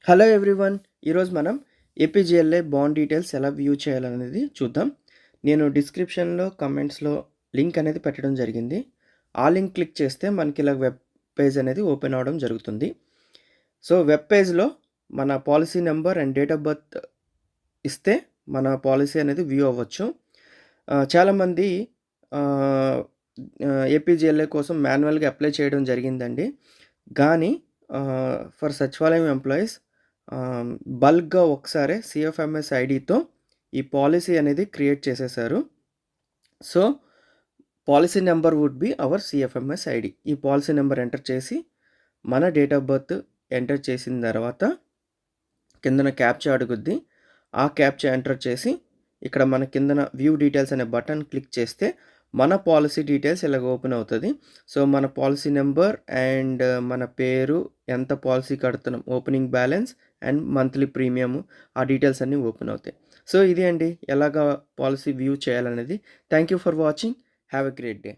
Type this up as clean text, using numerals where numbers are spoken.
Hello everyone. ఈరోజు మనం APGLI bond details ఎలా వ్యూ చేయాలనేది చూద్దాం. నేను డిస్క్రిప్షన్‌లో, కమెంట్స్‌లో లింక్ అనేది పెట్టడం జరిగింది. ఆ లింక్ క్లిక్ చేస్తే మనకి ఇలా వెబ్ పేజ్ అనేది ఓపెన్ అవ్వడం జరుగుతుంది. సో, వెబ్ పేజ్‌లో మన policy number and date of birth ఇస్తే మన పాలిసీ అనేది వ్యూ అవ్వచ్చు. చాలామంది ఆహ్, ఏపీజీఎల్ఐ కోసం మాన్యువల్‌గా అప్లై చేయడం జరిగిందండి. గానీ ఫర్ సచివాలయం ఎంప్లాయీస్ బల్క్‌గా ఒకసారే సీఎఫ్ఎంఎస్ ఐడీతో ఈ పాలిసీ అనేది క్రియేట్ చేసేశారు. So, policy number would be our CFMS ID. ఈ పాలిసీ నంబర్ ఎంటర్ చేసి, మన డేట్ ఆఫ్ బర్త్ ఎంటర్ చేసిన తర్వాత కిందన క్యాప్చా అడుగుద్ది. ఆ క్యాప్చా ఎంటర్ చేసి, ఇక్కడ మన కిందన వ్యూ డీటెయిల్స్ అనే బటన్ క్లిక్ చేస్తే, మన పాలిసీ డీటెయిల్స్ ఇలాగ ఓపెన్ అవుతది. సో, మన పాలిసీ నంబర్ అండ్ మన పేరు, ఎంత పాలిసీ కడుతున్నాం, opening balance and monthly premium ఆ డీటెయిల్స్ అన్నీ ఓపెన్ అవుతాయి. సో, ఇది అండి ఎలాగా పాలిసీ వ్యూ చేయాలనేది. Thank you for watching. Have a great day.